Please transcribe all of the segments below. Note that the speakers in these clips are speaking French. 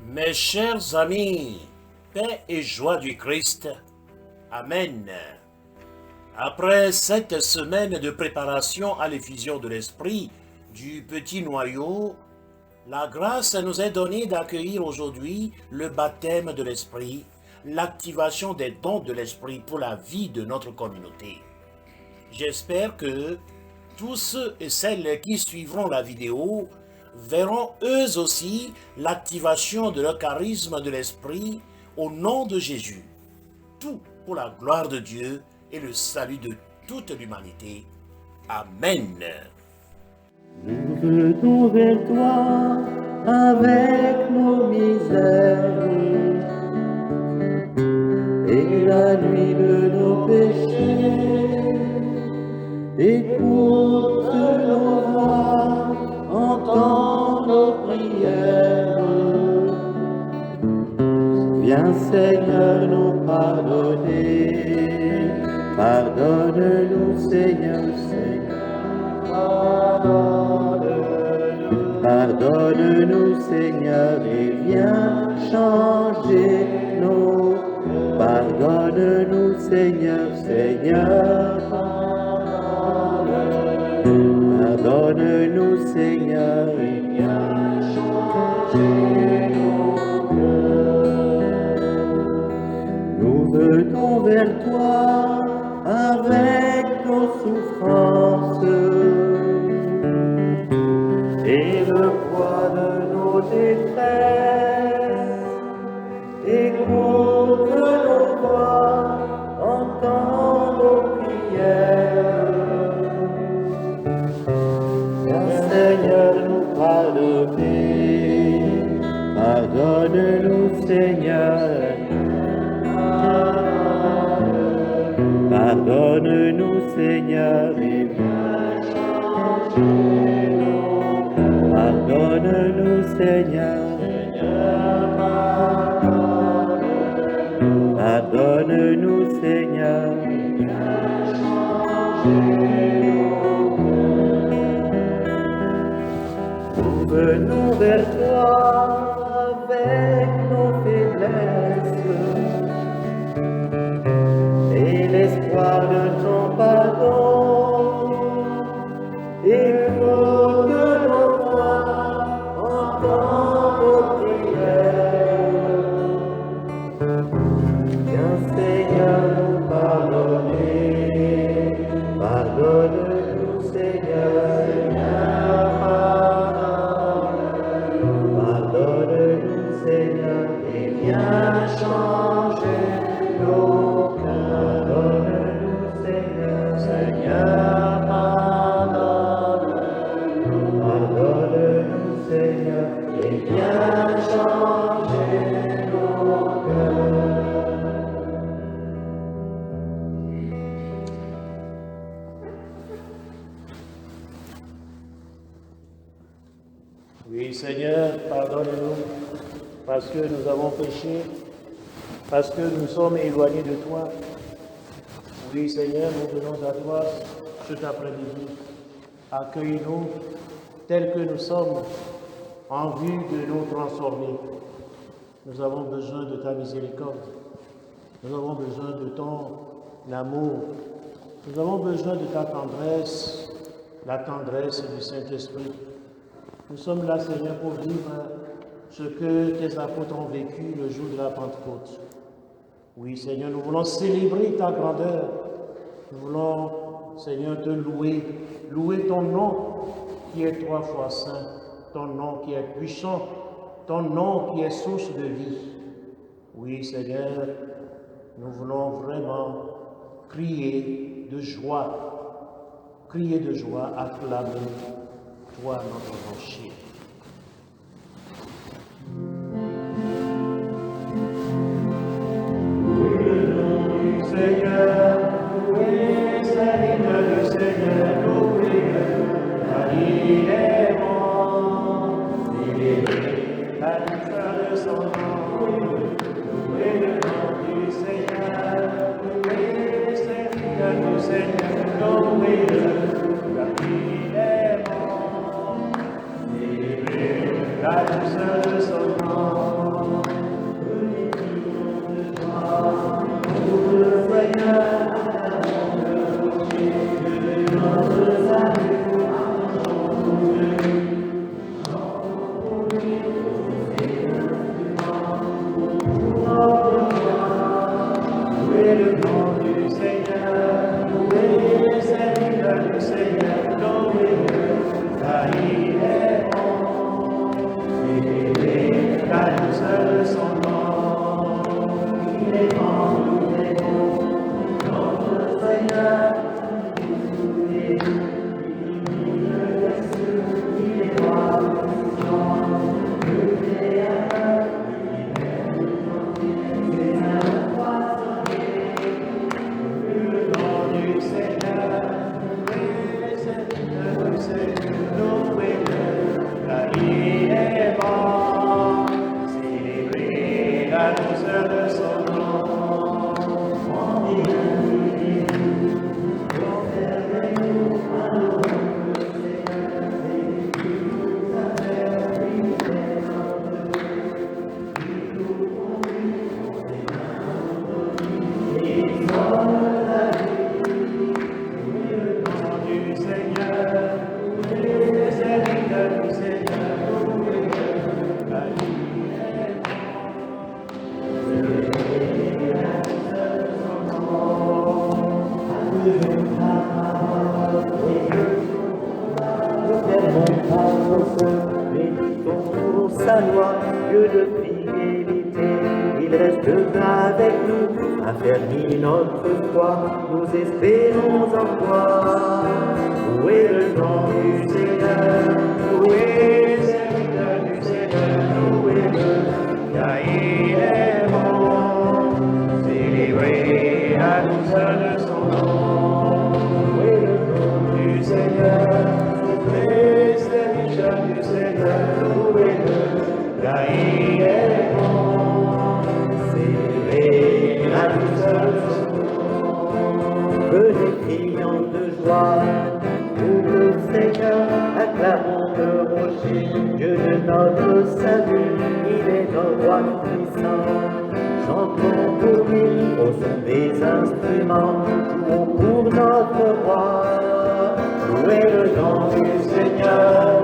Mes chers amis, paix et joie du Christ. Amen. Après cette semaine de préparation à l'effusion de l'Esprit du petit noyau, la grâce nous est donnée d'accueillir aujourd'hui le baptême de l'Esprit, l'activation des dons de l'Esprit pour la vie de notre communauté. J'espère que tous ceux et celles qui suivront la vidéo verront eux aussi l'activation de leur charisme de l'Esprit au nom de Jésus. Tout pour la gloire de Dieu et le salut de toute l'humanité. Amen. Nous venons vers toi avec nos misères et la nuit de nos péchés. Écoute nos voix, entends nos prières. Viens Seigneur nous pardonner, pardonne-nous Seigneur, pardonne-nous Seigneur et viens changer nos cœurs. Pardonne-nous Seigneur, pardonne-nous Seigneur et viens changer nos cœurs. Nous venons vers toi avec nos souffrances et le poids de nos détresses. Écoute nos voix, entends nos prières. Viens Seigneur nous pardonner, pardonne-nous Seigneur. Pardonne-nous Seigneur et viens changer nos cœurs. Pardonne-nous Seigneur. Pardonne-nous Seigneur. Nous venons vers toi avec nos faiblesses et l'espoir de ton pardon. Écoute nos voix, entends nos prières. Viens Seigneur nous pardonner, pardonne-nous Seigneur, pardonne-nous Seigneur et viens changer nos cœurs. Pardonne-nous Seigneur, pardonne-nous Seigneur et viens changer nos cœurs. Oui, Seigneur, pardonne-nous parce que nous avons péché, parce que nous sommes éloignés de toi. Oui, Seigneur, nous venons à toi cet après-midi. Accueille-nous tels que nous sommes en vue de nous transformer. Nous avons besoin de ta miséricorde. Nous avons besoin de ton amour. Nous avons besoin de ta tendresse, la tendresse du Saint-Esprit. Nous sommes là, Seigneur, pour vivre ce que tes apôtres ont vécu le jour de la Pentecôte. Oui, Seigneur, nous voulons célébrer ta grandeur. Nous voulons, Seigneur, te louer. Louer ton nom qui est trois fois saint, ton nom qui est puissant, ton nom qui est source de vie. Oui, Seigneur, nous voulons vraiment crier de joie, acclamer toi, notre rocher. Seigneur, louez, Seigneur, le Seigneur, louez, car il est bon, célébrez la douceur de son nom, louez le nom du Seigneur, louez, Seigneur, le Seigneur, louez, car il est bon, célébrez la douceur de son nom. sa loi, Dieu de fidélité, il restera avec nous, affermit notre foi, nous espérons en toi. Louez le nom du Seigneur, louez le serviteur du Seigneur, louez-le, car il est bon, célébrez la douceur de son nom. Louez le nom du Seigneur, louez le serviteur du Seigneur, louez-le, car il est bon, célébrez la douceur de son nom. Venez criant de joie, pour le Seigneur, acclamons le rocher, Dieu de notre salut, il est notre roi puissant. Chantons pour lui au son des instruments, jouons pour notre roi. Louez le nom du Seigneur.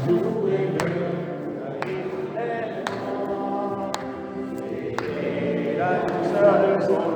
Louez-le, la douceur de son nom.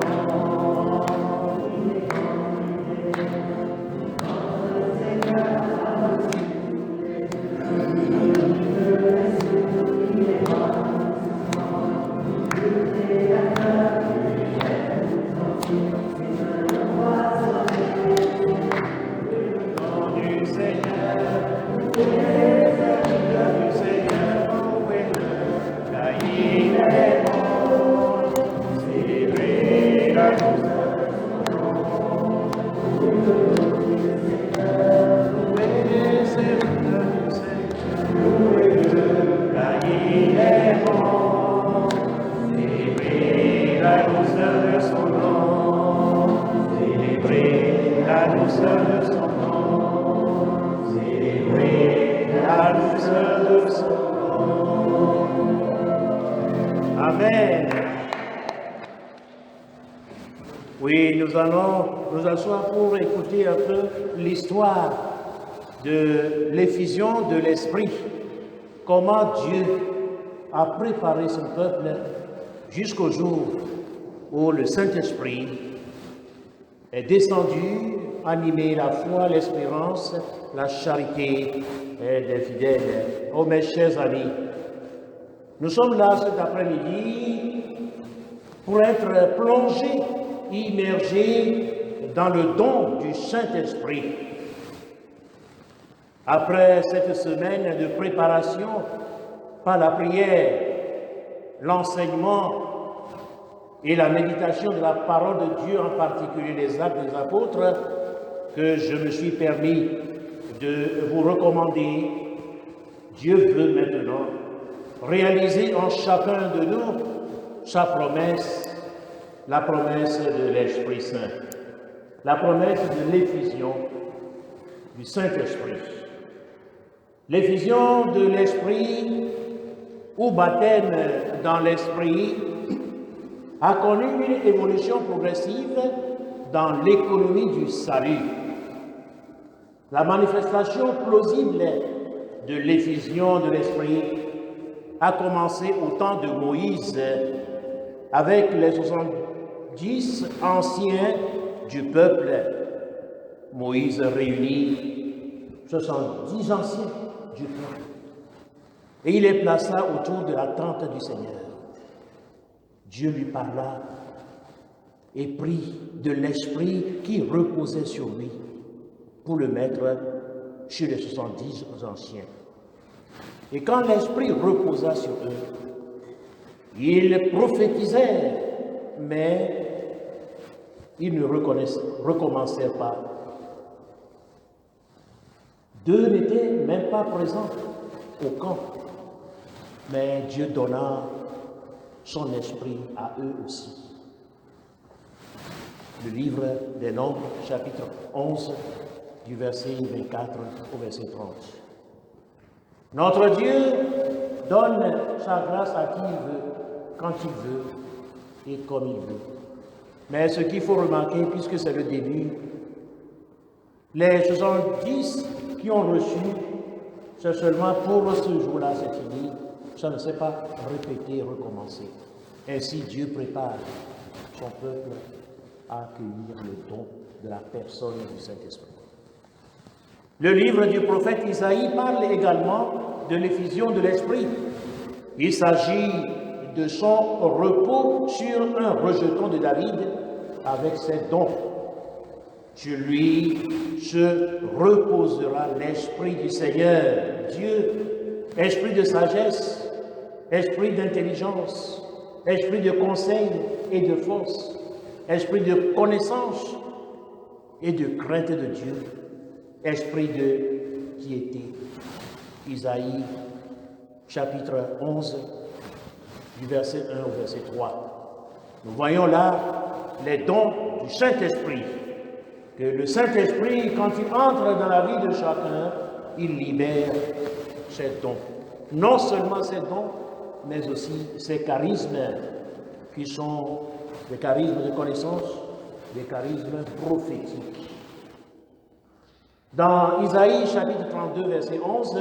Amen. Oui, nous asseoir pour écouter un peu l'histoire de l'effusion de l'Esprit. Comment Dieu a préparé son peuple jusqu'au jour où le Saint-Esprit est descendu, animer la foi, l'espérance, la charité des fidèles. Oh mes chers amis, nous sommes là cet après-midi pour être plongés, immergés dans le don du Saint-Esprit. Après cette semaine de préparation par la prière, l'enseignement et la méditation de la parole de Dieu, en particulier les Actes des Apôtres, que je me suis permis de vous recommander, Dieu veut maintenant réaliser en chacun de nous sa promesse, la promesse de l'Esprit Saint, la promesse de l'effusion du Saint-Esprit. L'effusion de l'Esprit ou baptême dans l'Esprit a connu une évolution progressive dans l'économie du salut. La manifestation plausible de l'effusion de l'Esprit a commencé au temps de Moïse avec les 70 anciens du peuple. Moïse réunit 70 anciens du peuple et il les plaça autour de la tente du Seigneur. Dieu lui parla et prit de l'esprit qui reposait sur lui pour le mettre chez les 70 anciens. Et quand l'esprit reposa sur eux, ils prophétisèrent, mais ils ne recommencèrent pas. 2 n'étaient même pas présents au camp, mais Dieu donna son esprit à eux aussi. Le livre des Nombres, chapitre 11, du verset 24 au verset 30. Notre Dieu donne sa grâce à qui il veut, quand il veut et comme il veut. Mais ce qu'il faut remarquer, puisque c'est le début, les 70 qui ont reçu, c'est seulement pour ce jour-là, c'est fini. Ça ne s'est pas répété, recommencer. Ainsi, Dieu prépare son peuple à accueillir le don de la personne du Saint-Esprit. Le livre du prophète Isaïe parle également de l'effusion de l'Esprit. Il s'agit de son repos sur un rejeton de David avec ses dons. Sur lui se reposera l'Esprit du Seigneur, Dieu, esprit de sagesse, esprit d'intelligence, esprit de conseil et de force, esprit de connaissance et de crainte de Dieu, esprit de piété. Isaïe, chapitre 11, du verset 1 au verset 3. Nous voyons là les dons du Saint-Esprit. Que le Saint-Esprit, quand il entre dans la vie de chacun, il libère ses dons. Non seulement ses dons, mais aussi ses charismes, qui sont des charismes de connaissance, des charismes prophétiques. Dans Isaïe chapitre 32, verset 11,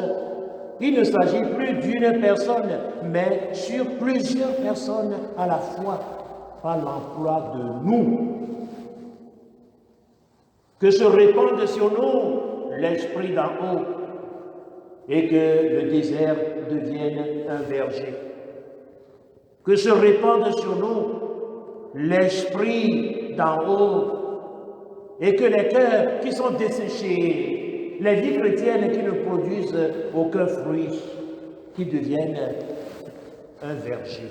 il ne s'agit plus d'une personne, mais sur plusieurs personnes à la fois, par l'emploi de nous. Que se répande sur nous l'Esprit d'en haut et que le désert devienne un verger. Que se répande sur nous l'Esprit d'en haut et que les cœurs qui sont desséchés, les vies chrétiennes qui ne produisent aucun fruit, qui deviennent un verger.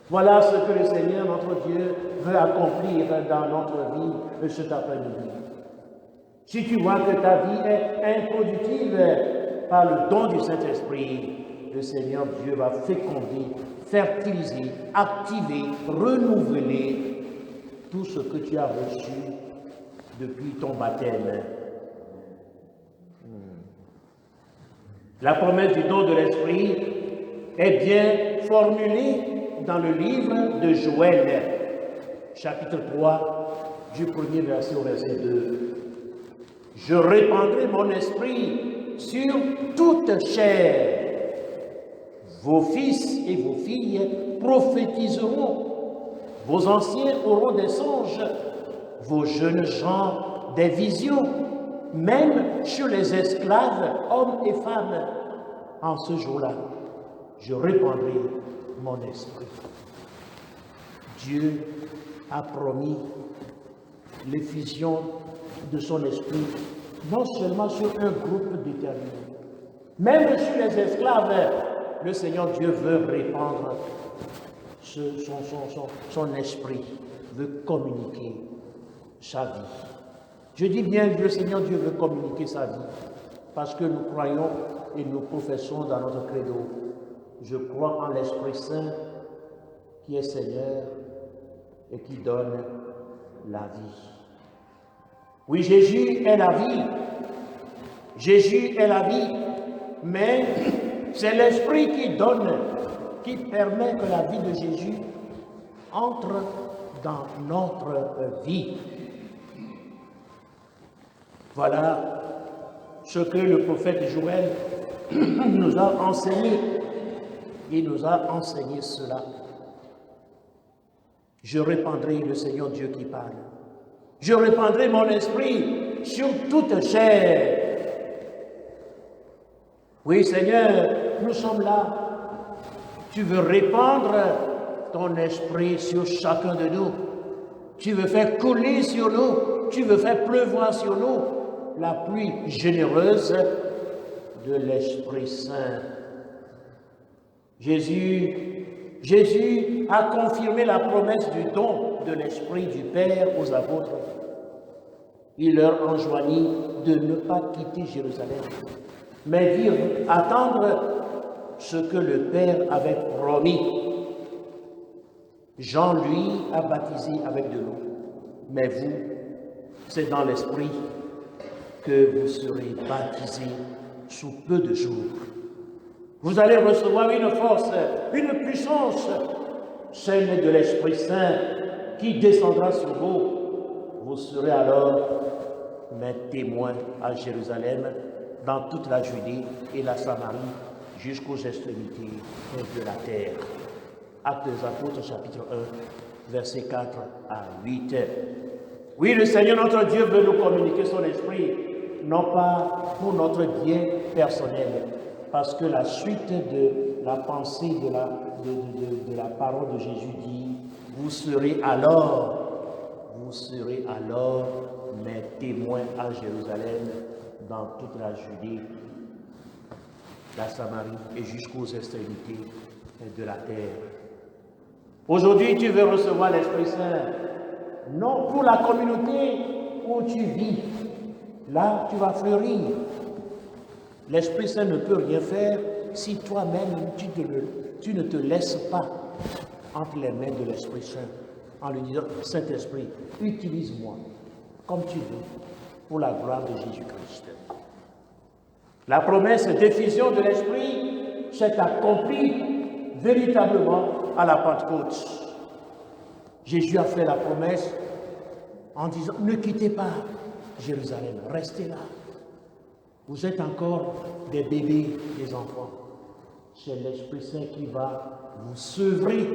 Voilà ce que le Seigneur, notre Dieu, veut accomplir dans notre vie cet après-midi. Si tu vois que ta vie est improductive par le don du Saint-Esprit, le Seigneur Dieu va féconder, fertiliser, activer, renouveler tout ce que tu as reçu depuis ton baptême. La promesse du don de l'Esprit est bien formulée dans le livre de Joël, chapitre 3, du premier verset au verset 2. Je répandrai mon esprit sur toute chair. Vos fils et vos filles prophétiseront. Vos anciens auront des songes. Vos jeunes gens des visions. Même sur les esclaves, hommes et femmes. En ce jour-là, je répandrai mon esprit. Dieu a promis l'effusion de son esprit, non seulement sur un groupe déterminé, même sur les esclaves, le Seigneur Dieu veut répandre son esprit, veut communiquer sa vie. Je dis bien que le Seigneur Dieu veut communiquer sa vie, parce que nous croyons et nous professons dans notre credo. Je crois en l'Esprit Saint qui est Seigneur et qui donne la vie. Oui, Jésus est la vie. Jésus est la vie. Mais c'est l'Esprit qui donne, qui permet que la vie de Jésus entre dans notre vie. Voilà ce que le prophète Joël nous a enseigné. Il nous a enseigné cela. Je répandrai, le Seigneur Dieu qui parle. Je répandrai mon esprit sur toute chair. Oui, Seigneur, nous sommes là. Tu veux répandre ton esprit sur chacun de nous. Tu veux faire couler sur nous. Tu veux faire pleuvoir sur nous la pluie généreuse de l'Esprit Saint. Jésus a confirmé la promesse du don de l'Esprit du Père aux apôtres. Il leur enjoignit de ne pas quitter Jérusalem, mais d'y attendre ce que le Père avait promis. Jean, lui, a baptisé avec de l'eau, mais vous, c'est dans l'Esprit que vous serez baptisés sous peu de jours. Vous allez recevoir une force, une puissance, celle de l'Esprit Saint qui descendra sur vous. Vous serez alors mes témoins à Jérusalem, dans toute la Judée et la Samarie, jusqu'aux extrémités de la terre. Actes des Apôtres, chapitre 1, versets 4 à 8. Oui, le Seigneur notre Dieu veut nous communiquer son esprit, non pas pour notre bien personnel, parce que la suite de la pensée de la parole de Jésus dit, vous serez alors mes témoins à Jérusalem, dans toute la Judée, la Samarie et jusqu'aux extrémités de la terre. Aujourd'hui, tu veux recevoir l'Esprit Saint, non pour la communauté où tu vis. Là, tu vas fleurir. L'Esprit Saint ne peut rien faire si toi-même, tu ne te laisses pas entre les mains de l'Esprit Saint, en lui disant, Saint-Esprit, utilise-moi comme tu veux, pour la gloire de Jésus-Christ. La promesse d'effusion de l'Esprit s'est accomplie véritablement à la Pentecôte. Jésus a fait la promesse en disant, ne quittez pas Jérusalem, restez là. Vous êtes encore des bébés, des enfants. C'est l'Esprit Saint qui va vous sevrer,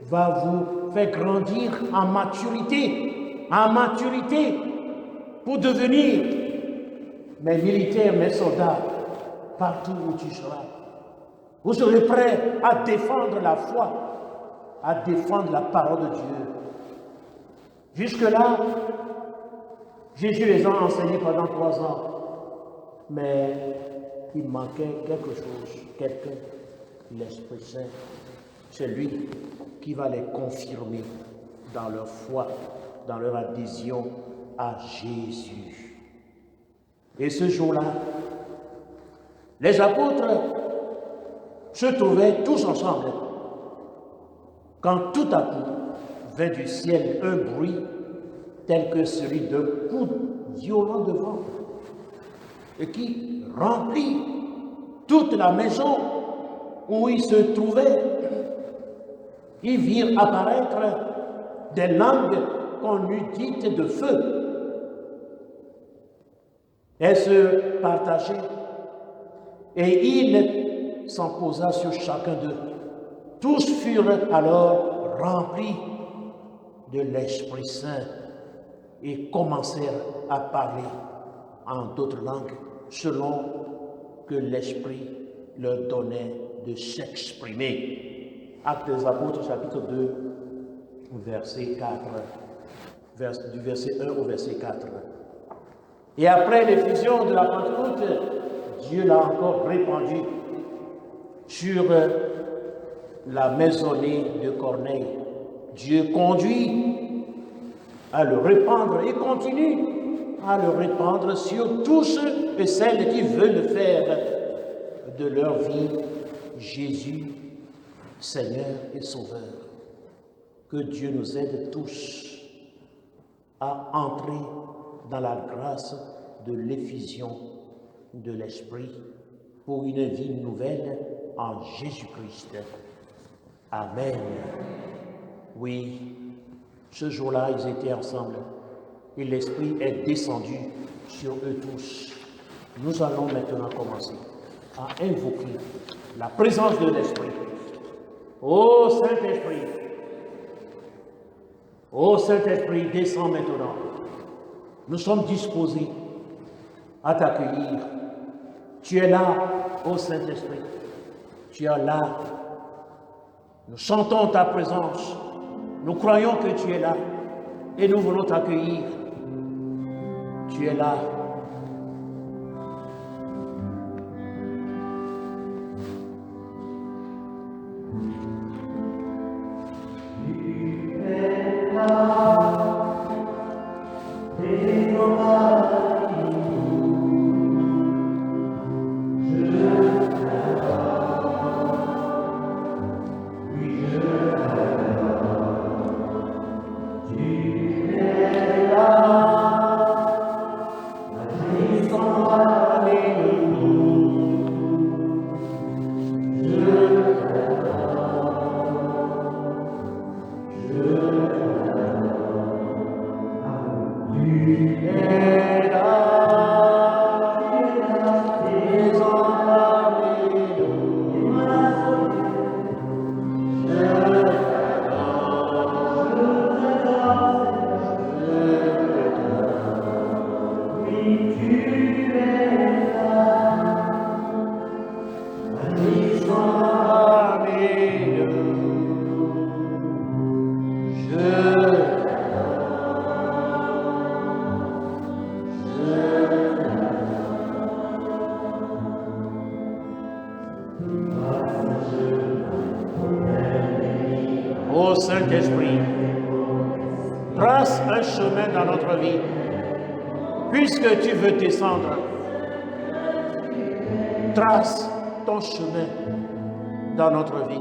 va vous faire grandir en maturité, pour devenir mes militaires, mes soldats, partout où tu seras. Vous serez prêts à défendre la foi, à défendre la parole de Dieu. Jusque-là, Jésus les a enseignés pendant 3 ans, mais il manquait quelque chose, quelqu'un, l'Esprit Saint. C'est lui qui va les confirmer dans leur foi, dans leur adhésion à Jésus. Et ce jour-là, les apôtres se trouvaient tous ensemble, quand tout à coup vint du ciel un bruit tel que celui d'un coup violent de vent, et qui remplit toute la maison où ils se trouvaient. Ils virent apparaître des langues qu'on eût dites de feu. Elles se partageaient et il s'en posa sur chacun d'eux. Tous furent alors remplis de l'Esprit Saint et commencèrent à parler en d'autres langues selon que l'Esprit leur donnait de s'exprimer. Actes des Apôtres, chapitre 2, verset 4, du verset 1 au verset 4. Et après l'effusion de la Pentecôte, Dieu l'a encore répandu sur la maisonnée de Corneille. Dieu conduit à le répandre et continue à le répandre sur tous ceux et celles qui veulent faire de leur vie Jésus, Seigneur et Sauveur. Que Dieu nous aide tous à entrer dans la grâce de l'effusion de l'Esprit pour une vie nouvelle en Jésus-Christ. Amen. Oui, ce jour-là, ils étaient ensemble et l'Esprit est descendu sur eux tous. Nous allons maintenant commencer à invoquer la présence de l'Esprit. Ô Saint-Esprit, ô Saint-Esprit, descends maintenant. Nous sommes disposés à t'accueillir. Tu es là, ô Saint-Esprit. Tu es là. Nous sentons ta présence. Nous croyons que tu es là. Et nous voulons t'accueillir. Tu es là. parmi nous. Ô Saint-Esprit, trace un chemin dans notre vie, puisque tu veux descendre. Trace ton chemin dans notre vie.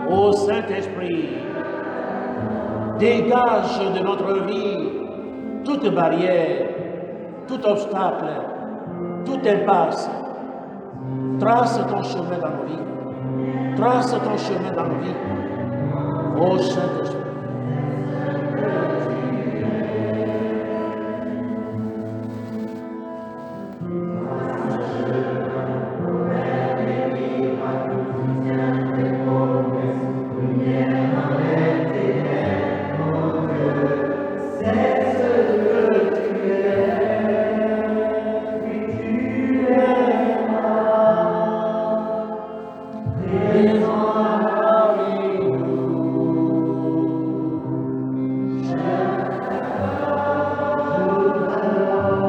Ô Saint-Esprit, dégage de notre vie toute barrière, tout obstacle, toute impasse. Trace ton chemin dans nos vies. Trace ton chemin dans nos vies. Ô Saint-Esprit.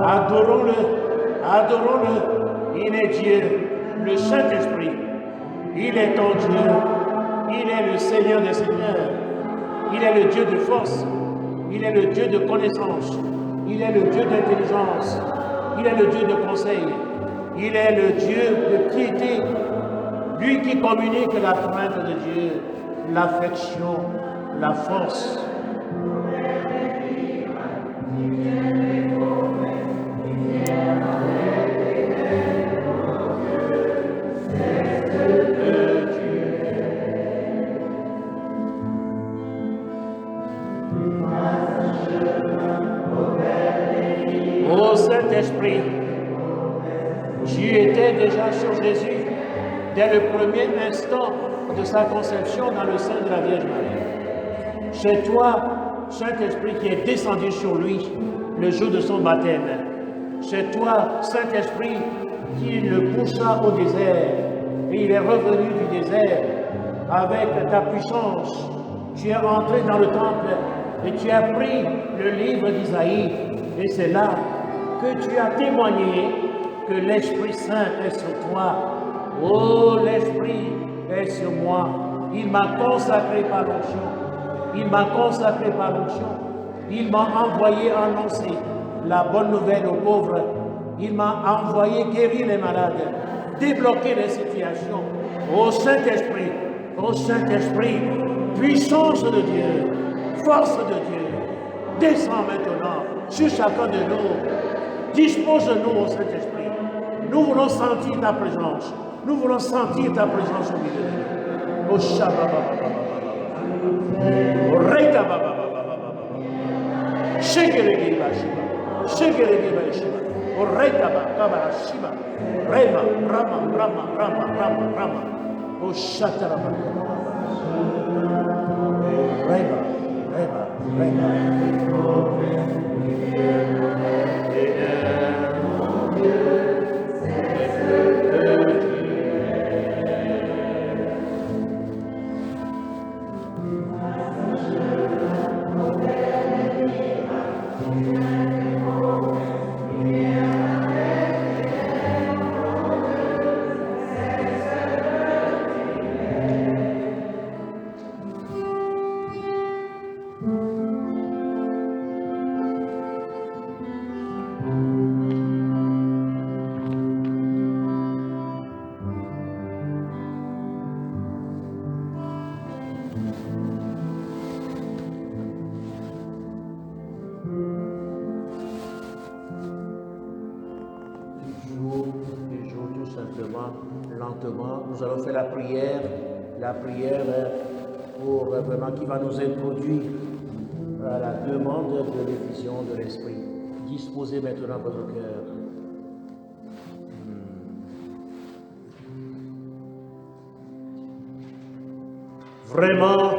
Adorons-le, adorons-le. Il est Dieu, le Saint-Esprit. Il est ton Dieu. Il est le Seigneur des Seigneurs. Il est le Dieu de force. Il est le Dieu de connaissance. Il est le Dieu d'intelligence. Il est le Dieu de conseil. Il est le Dieu de piété. Lui qui communique la crainte de Dieu, l'affection, la force. Ô Saint-Esprit, tu étais déjà sur Jésus dès le premier instant de sa conception dans le sein de la Vierge Marie. C'est toi, Saint-Esprit, qui est descendu sur lui le jour de son baptême. C'est toi, Saint-Esprit, qui le poussa au désert et il est revenu du désert avec ta puissance. Tu es entré dans le temple et tu as pris le livre d'Isaïe et c'est là que tu as témoigné que l'Esprit Saint est sur toi. Oh, l'Esprit est sur moi. Il m'a consacré par l'onction. Il m'a consacré par l'onction. Il m'a envoyé annoncer la bonne nouvelle aux pauvres. Il m'a envoyé guérir les malades, débloquer les situations. Ô Saint-Esprit, puissance de Dieu, force de Dieu, descends maintenant sur chacun de nous. Dispose-nous, ô Saint-Esprit. Nous voulons sentir ta présence. Nous voulons sentir ta présence au milieu de nous. Ô Shabbat. Ô Reita Baba. Shekeregi Bashiba. Shekeregi Bashiba. Ô Reita Baba Shiba. Rama. Ô Shataraba. Rema. lentement. Nous allons faire la prière pour vraiment qui va nous introduire à la demande de l'effusion de l'Esprit. Disposez maintenant votre cœur. Vraiment,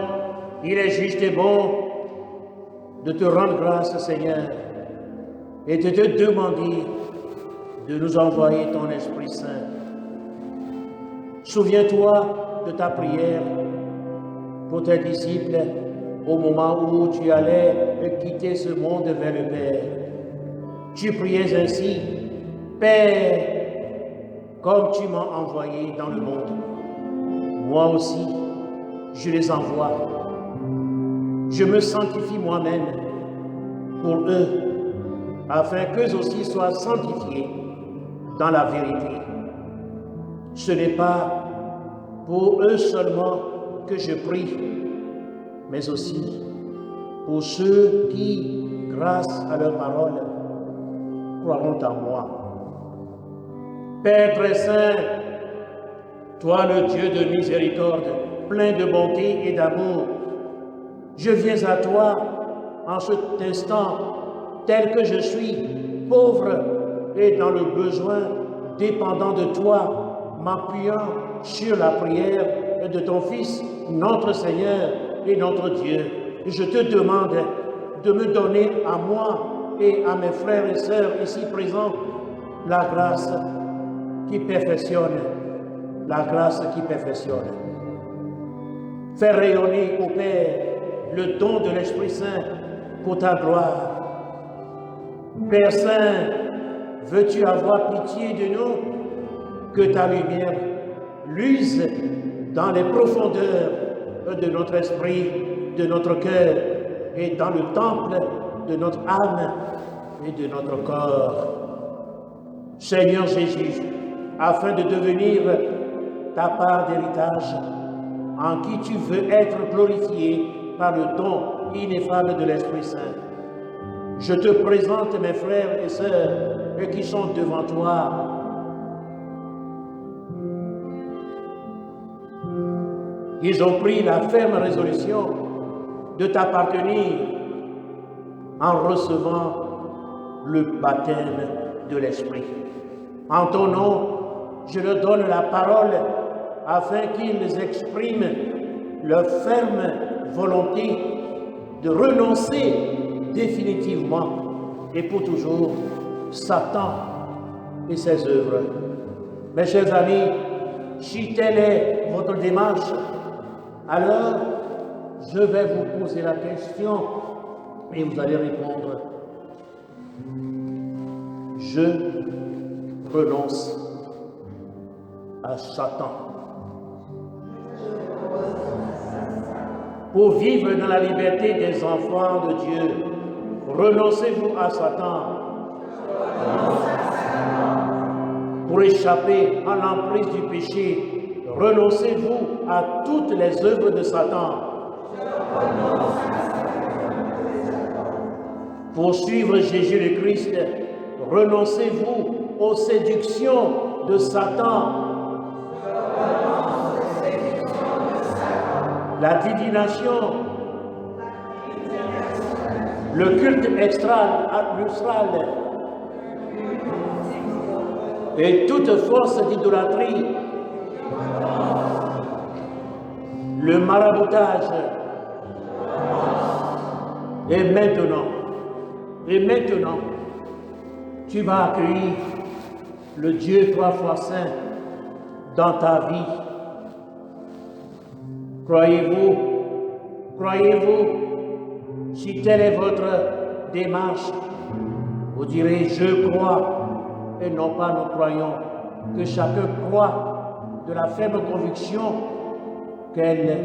il est juste et bon de te rendre grâce, Seigneur, et de te demander de nous envoyer ton Esprit Saint. Souviens-toi de ta prière pour tes disciples au moment où tu allais quitter ce monde vers le Père. Tu priais ainsi, Père, comme tu m'as envoyé dans le monde, moi aussi, je les envoie. Je me sanctifie moi-même pour eux, afin qu'eux aussi soient sanctifiés dans la vérité. Ce n'est pas pour eux seulement que je prie, mais aussi pour ceux qui, grâce à leur parole, croiront en moi. Père très saint, toi le Dieu de miséricorde, plein de bonté et d'amour, je viens à toi en cet instant, tel que je suis, pauvre et dans le besoin, dépendant de toi, m'appuyant sur la prière de ton Fils, notre Seigneur et notre Dieu. Je te demande de me donner à moi et à mes frères et sœurs ici présents la grâce qui perfectionne, la grâce qui perfectionne. Fais rayonner au Père le don de l'Esprit Saint pour ta gloire. Père Saint, veux-tu avoir pitié de nous, que ta lumière luise dans les profondeurs de notre esprit, de notre cœur et dans le temple de notre âme et de notre corps. Seigneur Jésus, afin de devenir ta part d'héritage, en qui tu veux être glorifié par le don ineffable de l'Esprit Saint. Je te présente mes frères et sœurs qui sont devant toi. Ils ont pris la ferme résolution de t'appartenir en recevant le baptême de l'Esprit. En ton nom, je leur donne la parole afin qu'ils expriment leur ferme volonté de renoncer définitivement et pour toujours Satan et ses œuvres. Mes chers amis, si telle est votre démarche, alors je vais vous poser la question et vous allez répondre. Je renonce à Satan pour vivre dans la liberté des enfants de Dieu. Renoncez-vous à Satan pour échapper à l'emprise du péché. Renoncez-vous à toutes les œuvres de Satan pour suivre Jésus le Christ. Renoncez-vous aux séductions de Satan. La divination, le culte extra-lustral et toute force d'idolâtrie, le maraboutage. Et maintenant, tu vas accueillir le Dieu trois fois saint dans ta vie. Croyez-vous, si telle est votre démarche, vous direz je crois et non pas nous croyons, que chacun croit de la faible conviction qu'elle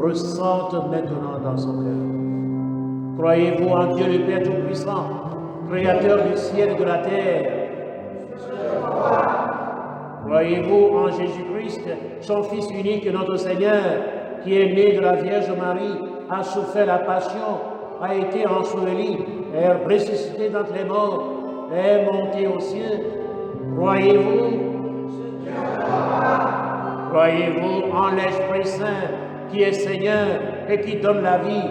ressente maintenant dans son cœur. Croyez-vous en Dieu le Père Tout-Puissant, Créateur du ciel et de la terre? Croyez-vous en Jésus-Christ, son Fils unique, notre Seigneur, qui est né de la Vierge Marie, a souffert la passion, a été enseveli, est ressuscité d'entre les morts, est monté aux cieux? Croyez-vous? Croyez-vous en l'Esprit Saint qui est Seigneur et qui donne la vie?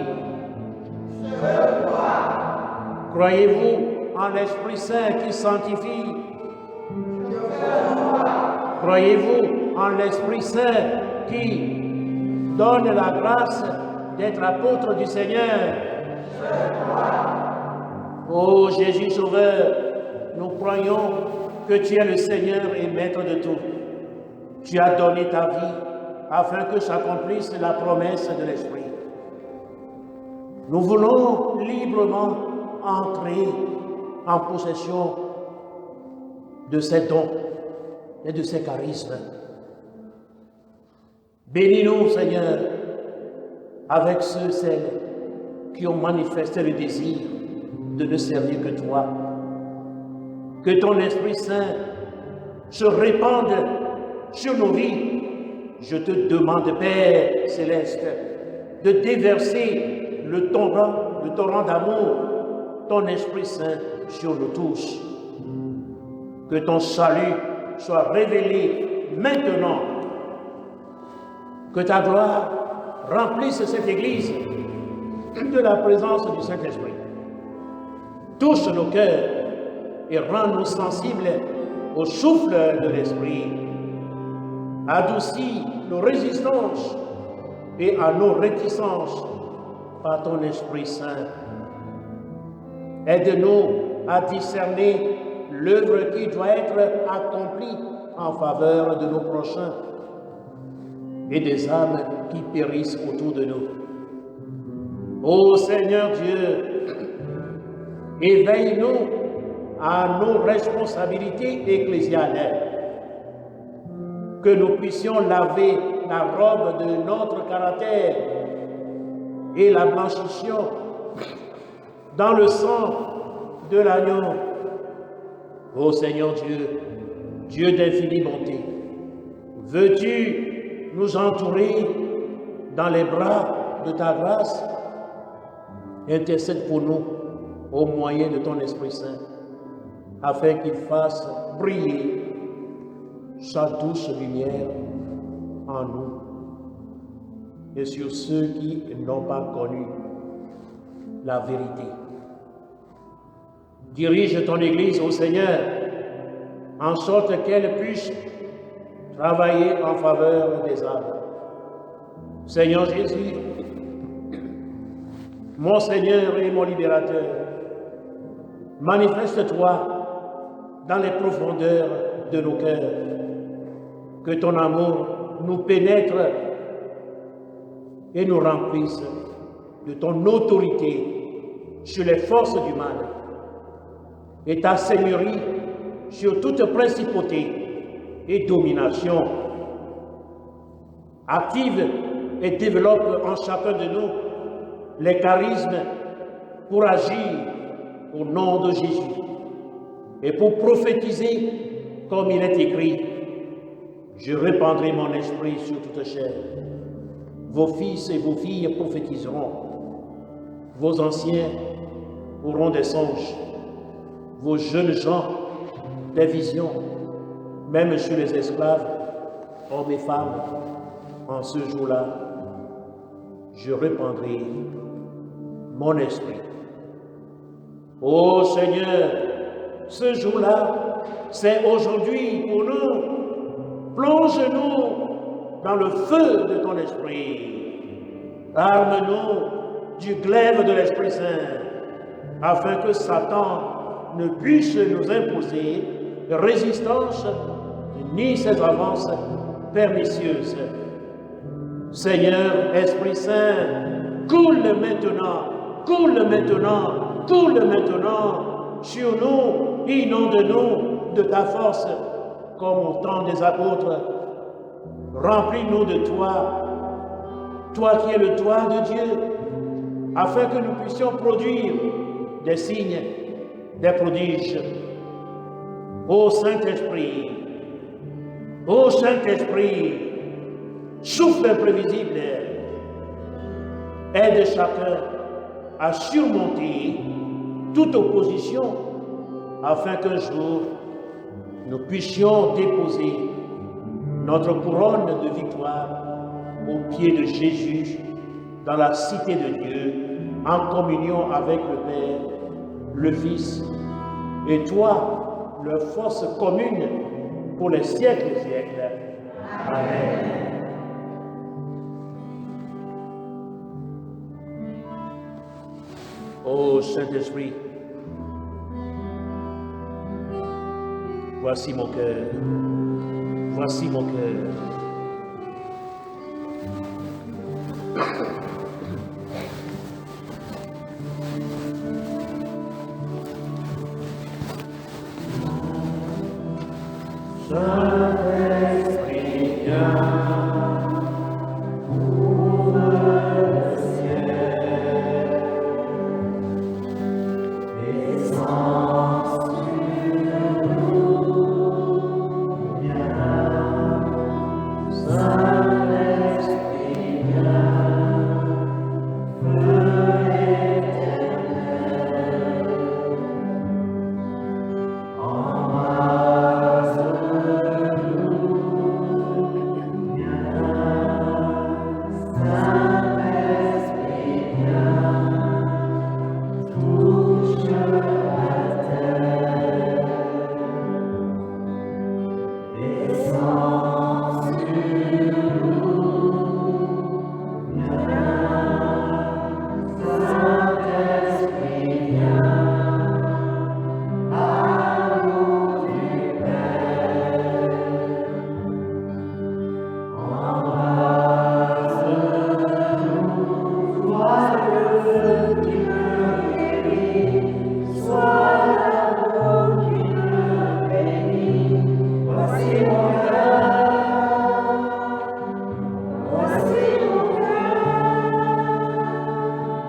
Croyez-vous en l'Esprit Saint qui sanctifie? Croyez-vous en l'Esprit Saint qui donne la grâce d'être apôtre du Seigneur? Ô Jésus Sauveur, nous croyons que tu es le Seigneur et Maître de tout. Tu as donné ta vie afin que s'accomplisse la promesse de l'Esprit. Nous voulons librement entrer en possession de ces dons et de ces charismes. Bénis-nous, Seigneur, avec ceux et celles qui ont manifesté le désir de ne servir que toi. Que ton Esprit Saint se répande sur nos vies. Je te demande, Père céleste, de déverser le torrent d'amour, ton Esprit Saint sur nous tous. Que ton salut soit révélé maintenant. Que ta gloire remplisse cette Église de la présence du Saint-Esprit. Touche nos cœurs et rends-nous sensibles au souffle de l'Esprit. Adoucis nos résistances et à nos réticences par ton Esprit Saint. Aide-nous à discerner l'œuvre qui doit être accomplie en faveur de nos prochains et des âmes qui périssent autour de nous. Ô Seigneur Dieu, éveille-nous à nos responsabilités ecclésiales, que nous puissions laver la robe de notre caractère et la blanchissons dans le sang de l'agneau. Ô Seigneur Dieu, Dieu d'infinie bonté, veux-tu nous entourer dans les bras de ta grâce? Intercède pour nous au moyen de ton Esprit Saint, afin qu'il fasse briller sa douce lumière en nous et sur ceux qui n'ont pas connu la vérité. Dirige ton Église au Seigneur, en sorte qu'elle puisse travailler en faveur des âmes. Seigneur Jésus, mon Seigneur et mon Libérateur, manifeste-toi dans les profondeurs de nos cœurs, que ton amour nous pénètre et nous remplisse de ton autorité sur les forces du mal et ta seigneurie sur toute principauté et domination. Active et développe en chacun de nous les charismes pour agir au nom de Jésus et pour prophétiser comme il est écrit. Je répandrai mon esprit sur toute chair. Vos fils et vos filles prophétiseront. Vos anciens auront des songes. Vos jeunes gens des visions. Même sur les esclaves, hommes et femmes, en ce jour-là, je répandrai mon esprit. Ô Seigneur, ce jour-là, c'est aujourd'hui pour nous. Plonge-nous dans le feu de ton esprit. Arme-nous du glaive de l'Esprit Saint, afin que Satan ne puisse nous imposer résistance ni ses avances pernicieuses. Seigneur, Esprit Saint, coule maintenant, coule maintenant, coule maintenant sur nous, inonde-nous de ta force, comme au temps des apôtres. Remplis-nous de toi, toi qui es le toit de Dieu, afin que nous puissions produire des signes, des prodiges. Ô Saint-Esprit, ô Saint-Esprit, souffle imprévisible, aide chacun à surmonter toute opposition, afin qu'un jour nous puissions déposer notre couronne de victoire au pied de Jésus, dans la cité de Dieu, en communion avec le Père, le Fils, et toi, leur force commune pour les siècles et siècles. Amen. Ô Saint-Esprit, voici mon cœur, voici mon cœur. Saint-Esprit, viens.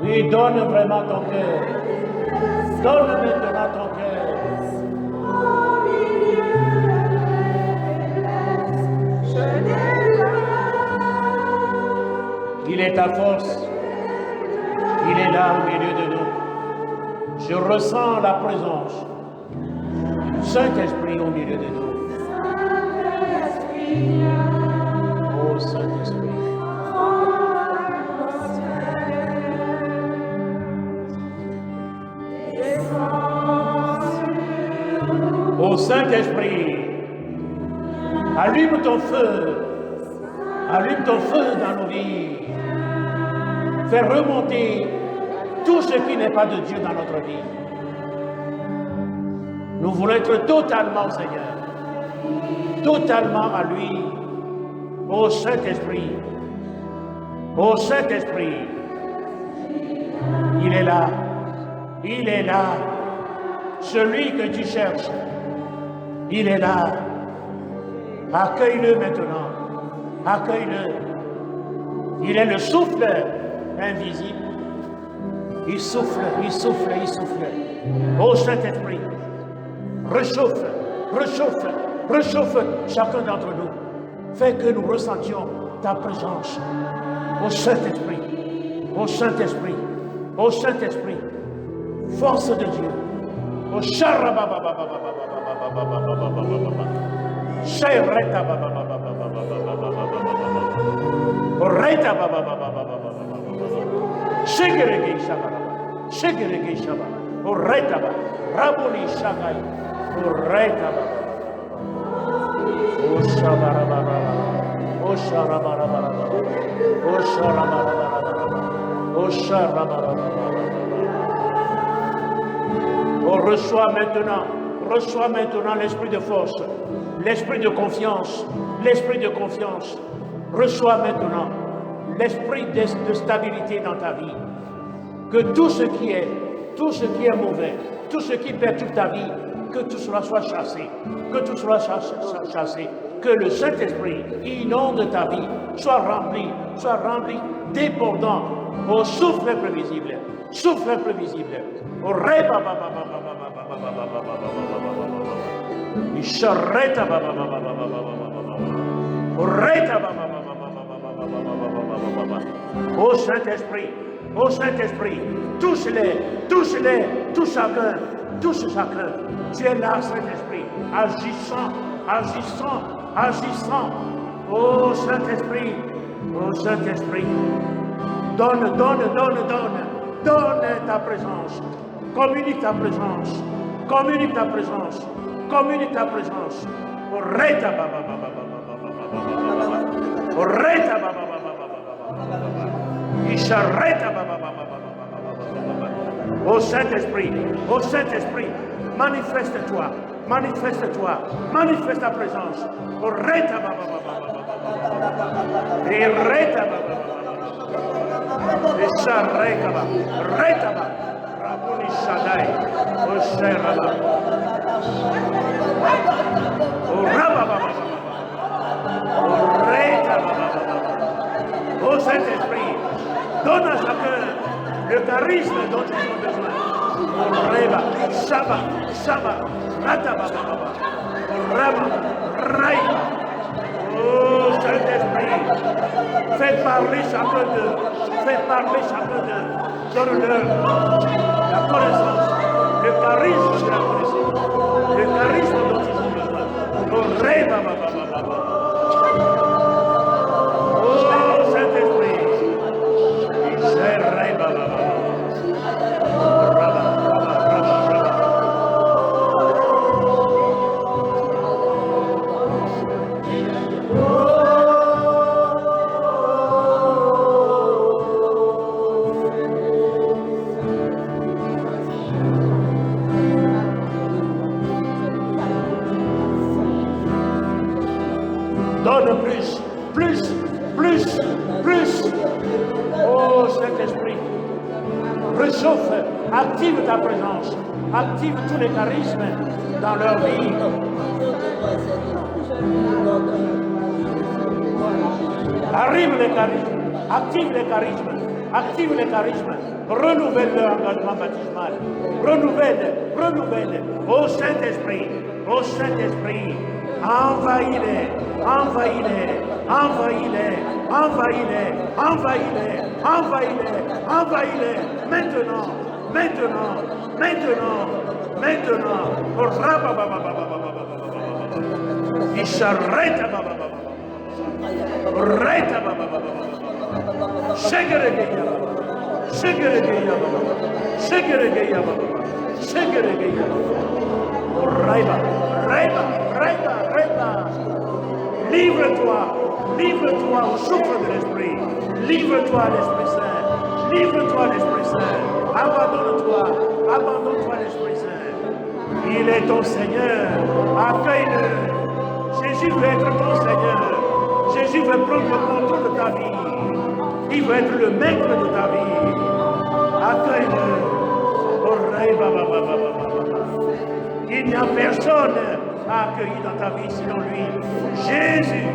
Oui, donne vraiment ton cœur. Donne maintenant ton cœur. Il est ta force. Il est là au milieu de nous. Je ressens la présence du Saint-Esprit au milieu de nous. Oh Saint-Esprit. Ô Saint-Esprit, allume ton feu dans nos vies, fais remonter tout ce qui n'est pas de Dieu dans notre vie. Nous voulons être totalement, Seigneur, totalement à lui. Ô Saint-Esprit, il est là, celui que tu cherches. Il est là. Accueille-le maintenant. Accueille-le. Il est le souffle invisible. Il souffle. Ô Saint-Esprit, réchauffe chacun d'entre nous. Fais que nous ressentions ta présence. Ô Saint-Esprit, force de Dieu. Ô Oh, reçois maintenant l'esprit de force, l'esprit de confiance, Reçois maintenant l'esprit de stabilité dans ta vie. Que tout ce qui est mauvais, tout ce qui perturbe ta vie, que tout cela soit chassé, que le Saint-Esprit inonde ta vie, soit rempli, débordant au souffle imprévisible, au rêve, Ô Saint-Esprit, touche-les, touche chacun. Tu es là, Saint-Esprit, agissant Oh Saint-Esprit, donne ta présence. Communique ta présence. Communique ta présence. Communique ta présence. Oreta baba baba baba. Oreta baba baba baba. Ishareta baba baba baba. Oh Saint-Esprit, manifeste-toi, manifeste ta présence. Oreta baba baba. Ireta baba baba. Ishareka baba. Reta baba. Rabuni Shaddai, Osheraba, Oraba, Oreta, ô Saint-Esprit, donne à chacun le charisme dont ils ont besoin. Oreba, Shaba, Rataba, Oraba, Raïba. Oh Saint-Esprit, fais parler chacun d'eux, donne-leur la connaissance, le charisme de la connaissance, le charisme dont ils ont besoin. Oh Saint-Esprit, donne plus. Oh Saint-Esprit, réchauffe, active ta présence, active tous les charismes dans leur vie. Arrive les charismes, active les charismes, renouvelle leur engagement baptismal, renouvelle. Oh Saint-Esprit, envahis-les. Maintenant. Livre-toi au souffle de l'Esprit. Livre-toi à l'Esprit Saint. Abandonne-toi à l'Esprit Saint. Il est ton Seigneur. Accueille-le. Jésus veut être ton Seigneur. Jésus veut prendre le contrôle de ta vie. Il veut être le maître de ta vie. Accueille-le. Il n'y a personne à accueillir dans ta vie sinon lui. Jésus.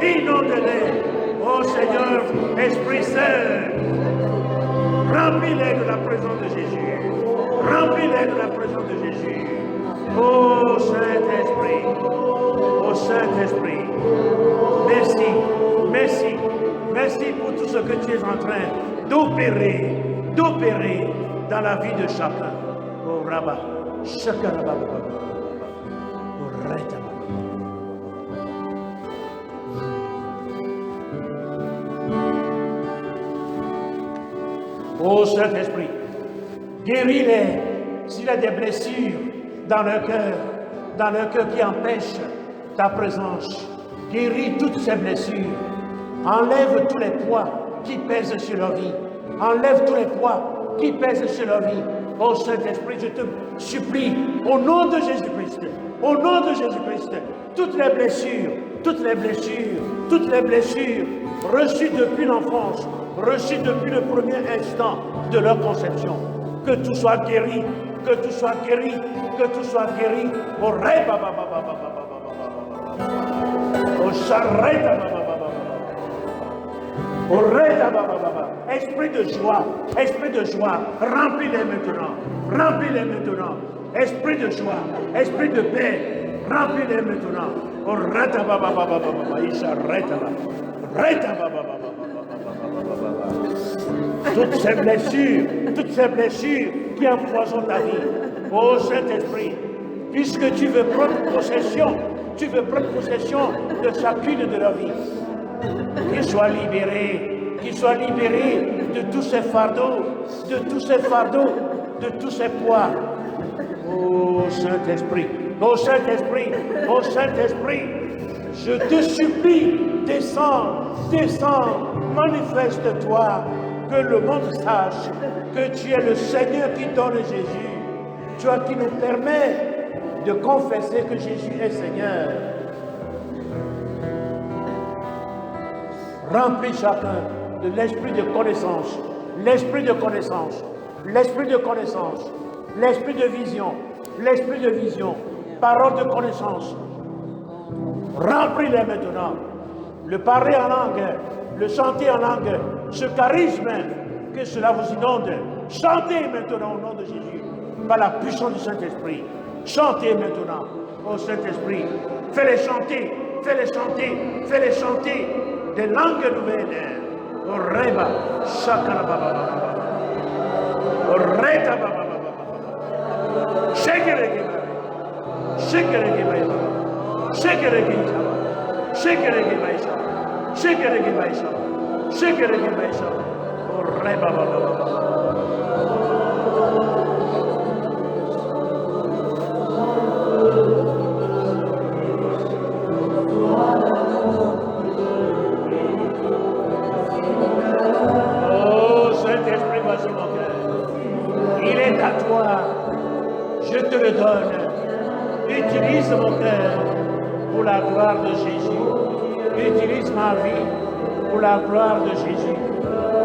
Inonde-les. Oh Seigneur, Esprit Saint, remplis-les de la présence de Jésus. Oh Saint-Esprit, merci pour tout ce que tu es en train d'opérer dans la vie de chacun. Oh Rabba, Shakarabba, oh Retaba. Oh Saint-Esprit, guéris-les s'il y a des blessures dans leur cœur qui empêchent ta présence. Guéris toutes ces blessures. Enlève tous les poids qui pèsent sur leur vie. Oh Saint-Esprit, je te supplie, au nom de Jésus-Christ, toutes les blessures reçues depuis l'enfance, reçues depuis le premier instant de leur conception, que tout soit guéri. Oh Reba, oh Charreta, esprit de joie, remplis-les maintenant. Esprit de joie, esprit de paix, remplis-les maintenant. Oh Reta baba, Isha Reta baba. toutes ces blessures qui empoisonnent ta vie. Ô Saint-Esprit, puisque tu veux prendre possession de chacune de leur vie. Qu'ils soient libérés de tous ces fardeaux, de tous ces poids. Ô Saint-Esprit, je te supplie, descends, manifeste-toi, que le monde sache que tu es le Seigneur qui donne Jésus, toi qui nous permets de confesser que Jésus est Seigneur. Remplis chacun de l'esprit de connaissance, l'esprit de vision, parole de connaissance. Remplis-les maintenant. Le parler en langue, le chanter en langue, ce charisme, que cela vous inonde. Chantez maintenant au nom de Jésus, par la puissance du Saint-Esprit. Chantez maintenant, ô Saint-Esprit. Fais-les chanter des langues nouvelles. Au reba, chakra baba. Au reta baba. Shekere Oh Saint-Esprit, voici mon cœur. Il est à toi. Je te le donne. Utilise mon cœur pour la gloire de Jésus. Utilise ma vie pour la gloire de Jésus.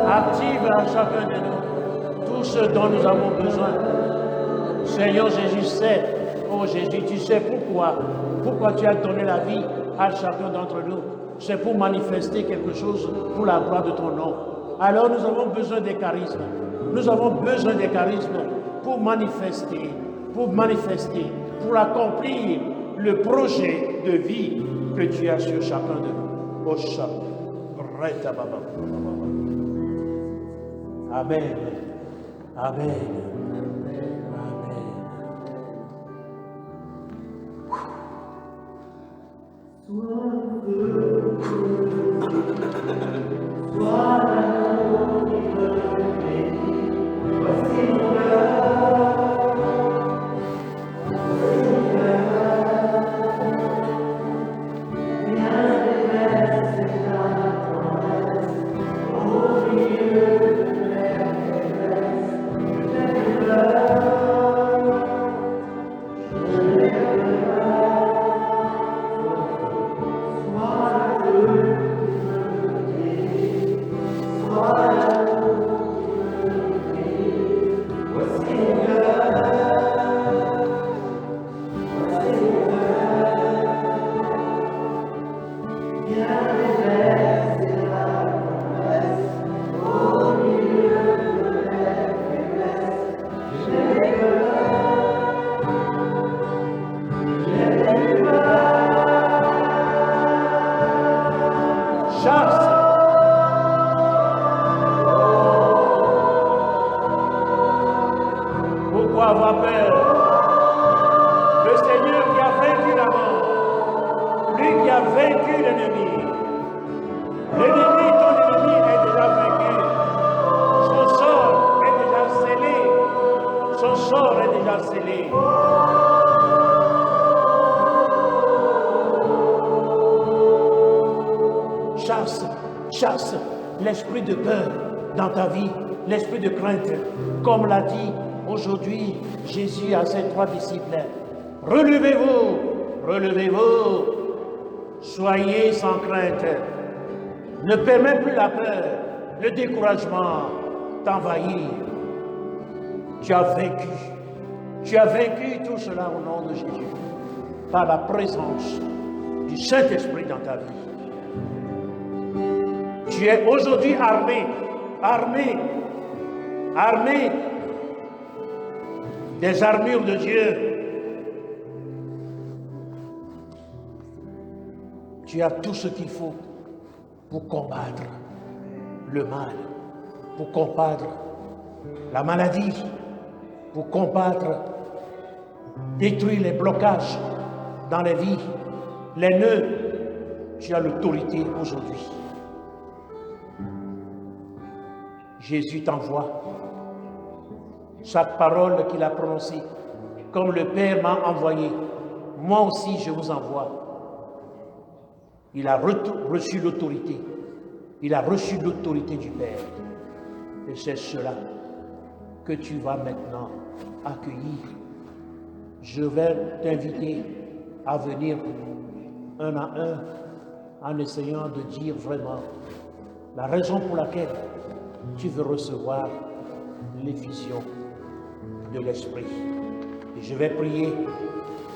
Active à chacun de nous tout ce dont nous avons besoin. Seigneur Jésus sait, oh Jésus, tu sais pourquoi tu as donné la vie à chacun d'entre nous. C'est pour manifester quelque chose pour la gloire de ton nom. Alors nous avons besoin des charismes. Nous avons besoin des charismes pour manifester, pour accomplir le projet de vie que tu as sur chacun de nous. Oh, Amen. Amen. Chasse l'esprit de peur dans ta vie, l'esprit de crainte. Comme l'a dit aujourd'hui Jésus à ses 3 disciples. Relevez-vous, soyez sans crainte. Ne permets plus la peur, le découragement t'envahir. Tu as vaincu tout cela au nom de Jésus, par la présence du Saint-Esprit dans ta vie. Tu es aujourd'hui armé des armures de Dieu. Tu as tout ce qu'il faut pour combattre le mal. pour combattre la maladie, pour combattre, détruire les blocages dans les vies, les nœuds. Tu as l'autorité aujourd'hui. Jésus t'envoie. Chaque parole qu'il a prononcée, comme le Père m'a envoyé, moi aussi je vous envoie. Il a reçu l'autorité. Il a reçu l'autorité du Père. Et c'est cela que tu vas maintenant accueillir. Je vais t'inviter à venir un à un en essayant de dire vraiment la raison pour laquelle tu veux recevoir l'effusion de l'Esprit. Et je vais prier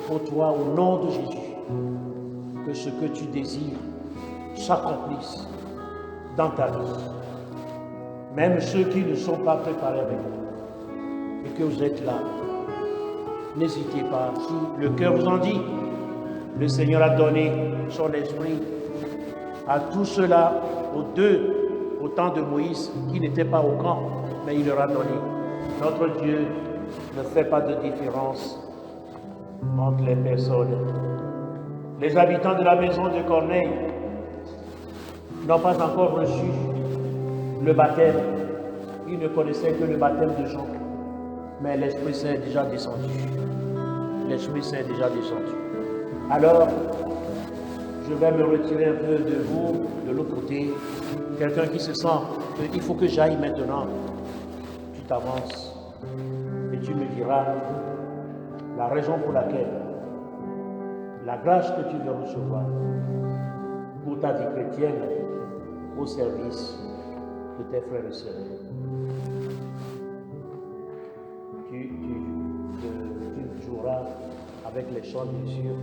pour toi au nom de Jésus, que ce que tu désires s'accomplisse dans ta vie. Même ceux qui ne sont pas préparés avec vous, et que vous êtes là, n'hésitez pas. Si le cœur vous en dit, le Seigneur a donné son esprit à tout cela, au temps de Moïse, qui n'étaient pas au camp, mais il leur a donné. Notre Dieu ne fait pas de différence entre les personnes. Les habitants de la maison de Corneille n'ont pas encore reçu le baptême. Ils ne connaissaient que le baptême de Jean. Mais l'Esprit Saint est déjà descendu. L'Esprit Saint est déjà descendu. Alors, je vais me retirer un peu de vous, de l'autre côté. Quelqu'un qui se sent qu'il faut que j'aille maintenant. Tu t'avances et tu me diras la raison pour laquelle la grâce que tu veux recevoir pour ta vie chrétienne au service de tes frères et sœurs. Tu joueras avec les chants, bien sûr,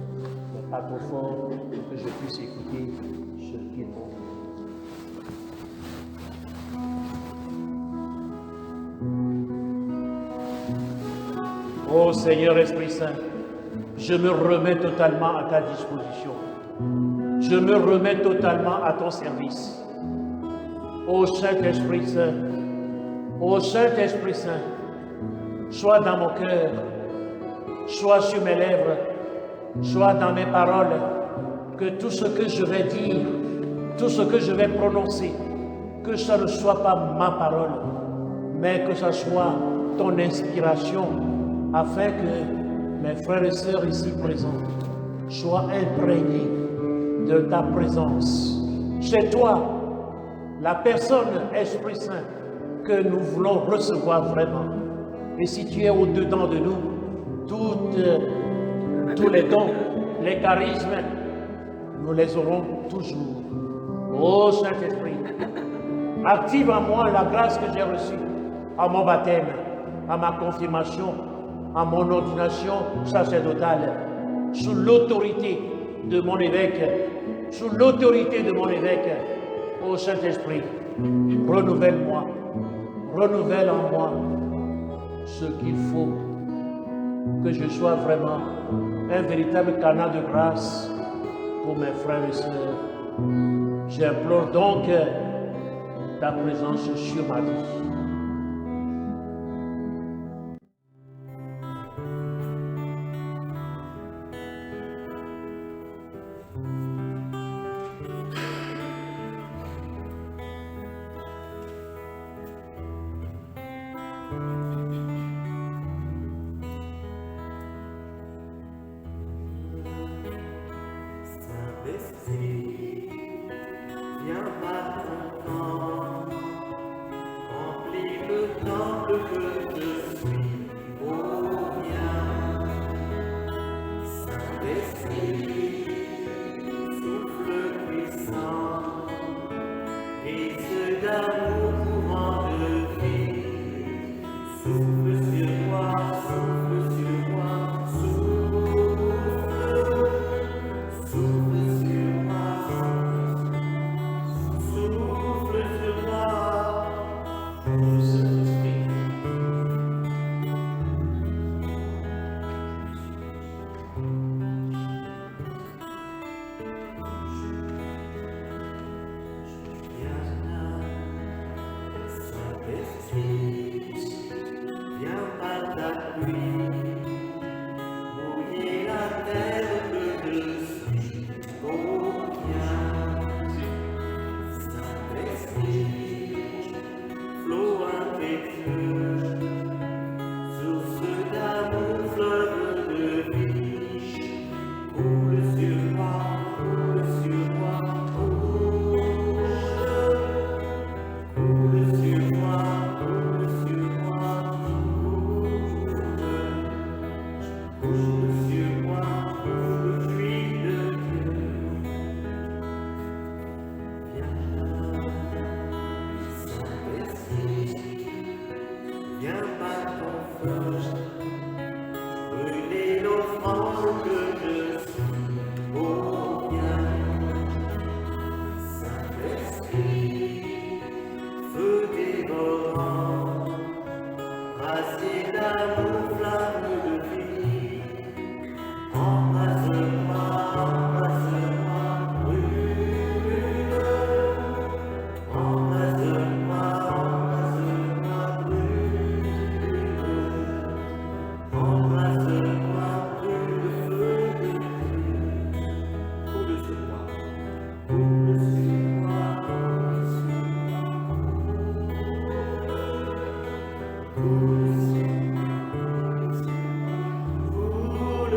mais pas trop fort pour que je puisse écouter ce qu'ils vont dire. Ô Seigneur Esprit Saint, je me remets totalement à ta disposition. Je me remets totalement à ton service. Ô Saint-Esprit Saint, ô Saint-Esprit Saint, sois dans mon cœur, sois sur mes lèvres, sois dans mes paroles, que tout ce que je vais dire, tout ce que je vais prononcer, que ça ne soit pas ma parole, mais que ça soit ton inspiration, afin que mes frères et sœurs ici présents soient imprégnés de ta présence. C'est toi, la personne Esprit Saint, que nous voulons recevoir vraiment. Et si tu es au-dedans de nous, tous les dons, les charismes, nous les aurons toujours. Ô Saint-Esprit, active en moi la grâce que j'ai reçue à mon baptême, à ma confirmation, à mon ordination sacerdotale, sous l'autorité de mon évêque, sous l'autorité de mon évêque. Ô Saint-Esprit, renouvelle-moi, renouvelle en moi ce qu'il faut, que je sois vraiment un véritable canal de grâce pour mes frères et sœurs. J'implore donc ta présence sur ma vie. Viens maintenant,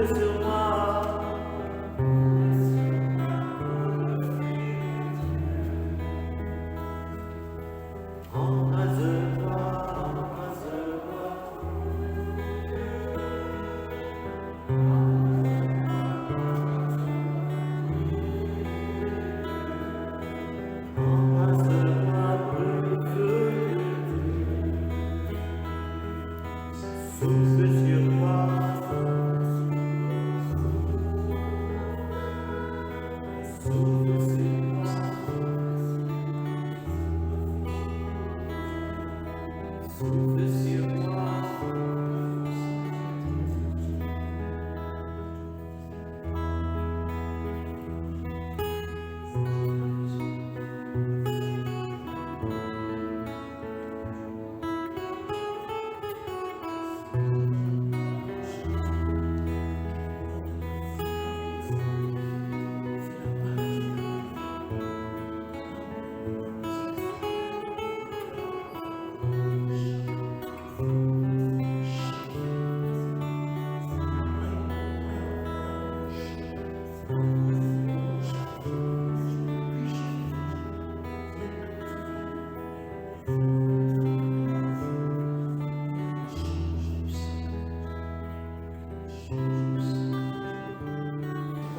Roule sur moi. Embrase-moi, embrase-moi. Embrase-moi, brûle le feu. Souffle sur moi. Souffle sur moi. Souffle sur moi.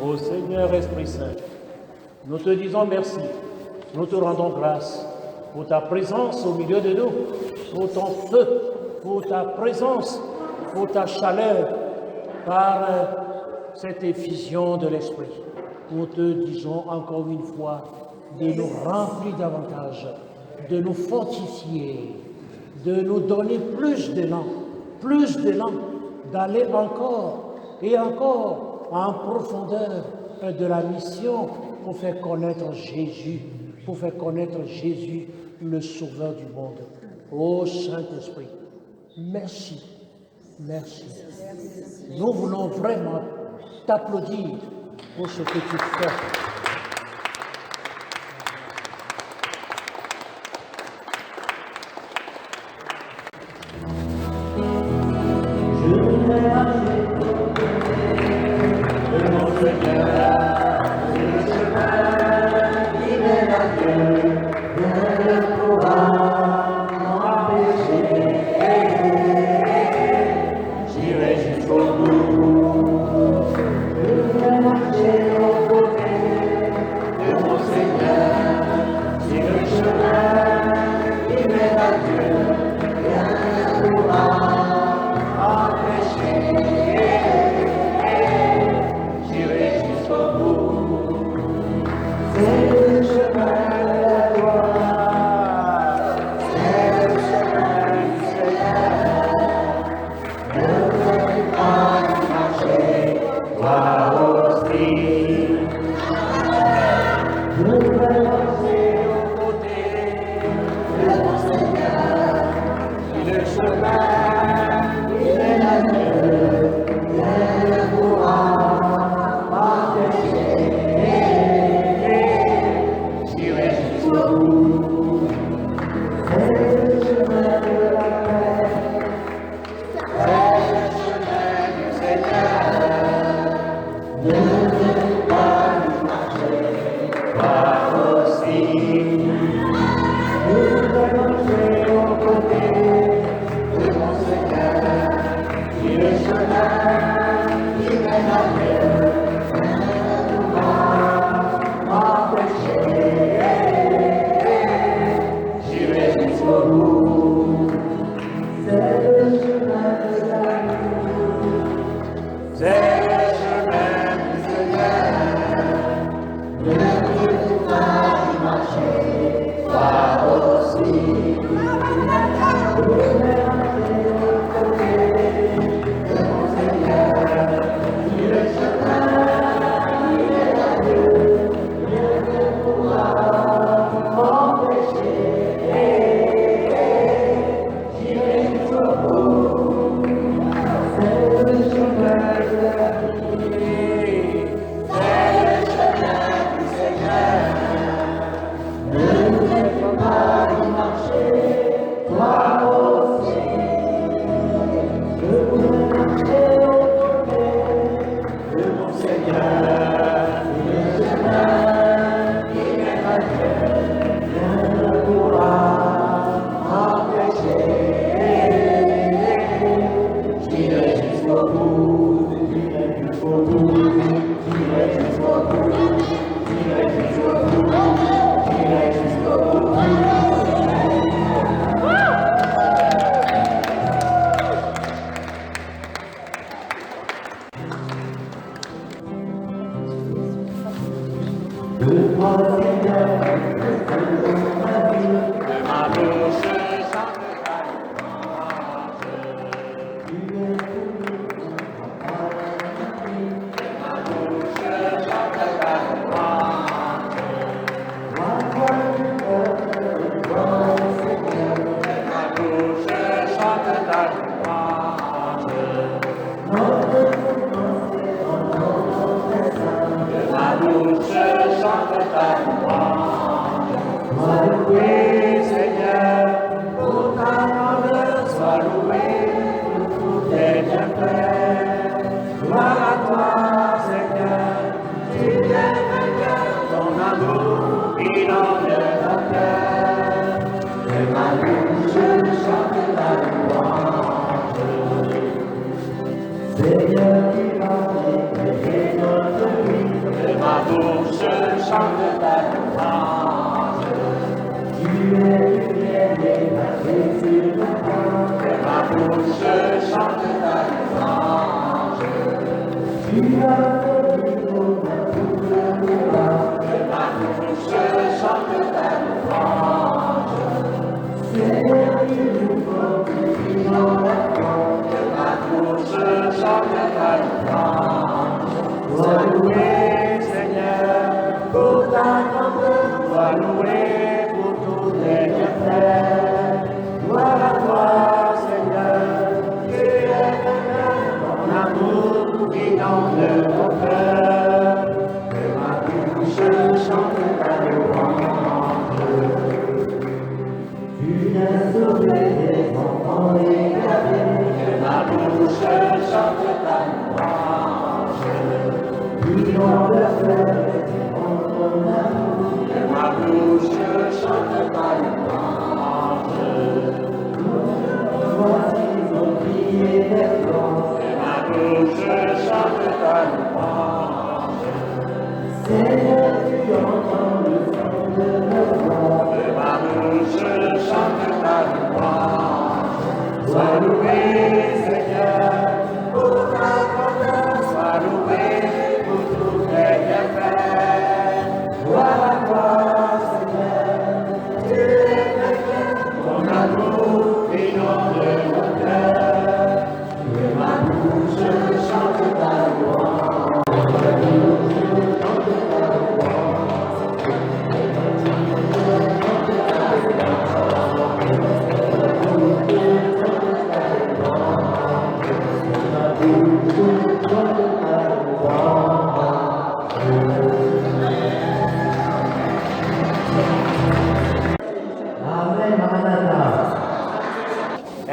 Ô Seigneur Esprit Saint, nous te disons merci, nous te rendons grâce pour ta présence au milieu de nous, pour ton feu, pour ta présence, pour ta chaleur, par cette effusion de l'Esprit. Nous te disons encore une fois de nous remplir davantage, de nous fortifier, de nous donner plus d'élan, d'aller encore et encore en profondeur de la mission pour faire connaître Jésus, le Sauveur du monde. Ô Saint-Esprit, merci, merci. Nous voulons vraiment t'applaudir pour ce que tu fais.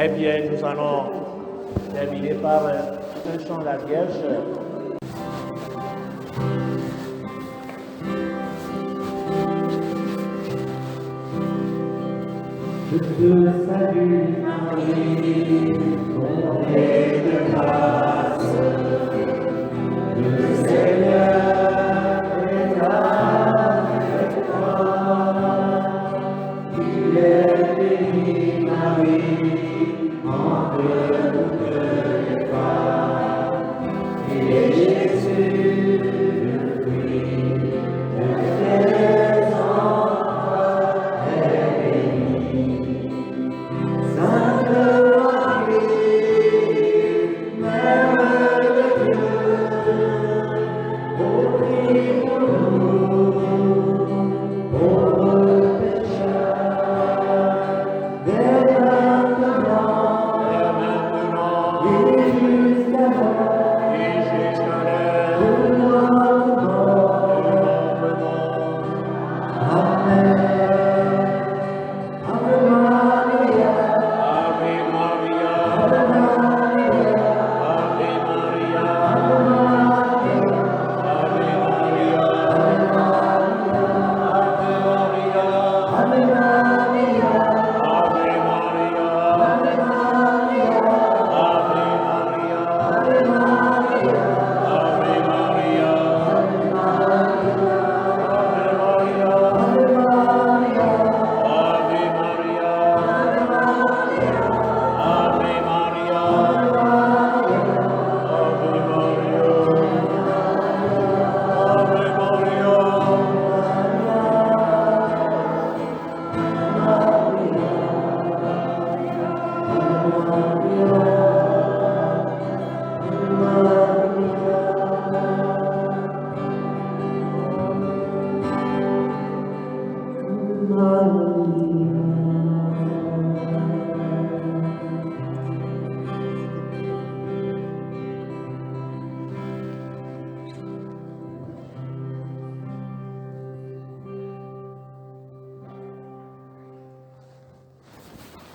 Eh bien, nous allons terminer par un chant de la Vierge. Je te salue, Marie, comblée de grâce. Le Seigneur est avec toi. Tu es bénie, Marie, entre toutes les femmes. Et Jésus, le fruit de tes entrailles, est béni. Sainte Marie, Mère de Dieu, ô prie pour nous, pauvres pécheurs, dès maintenant et jusqu'à l'heure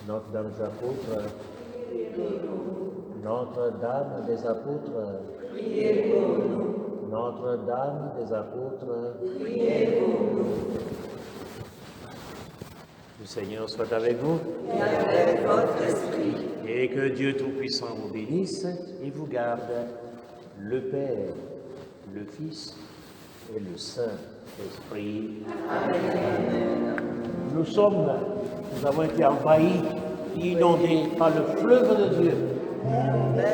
Notre-Dame des Apôtres, Notre-Dame des Apôtres, Notre-Dame des Apôtres, le Seigneur soit avec vous. Et avec votre esprit. Et que Dieu Tout-Puissant vous bénisse et vous garde, le Père, le Fils et le Saint-Esprit. Nous avons été envahis, inondés par le fleuve de Dieu,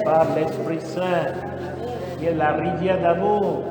par l'Esprit Saint, qui est la rivière d'amour.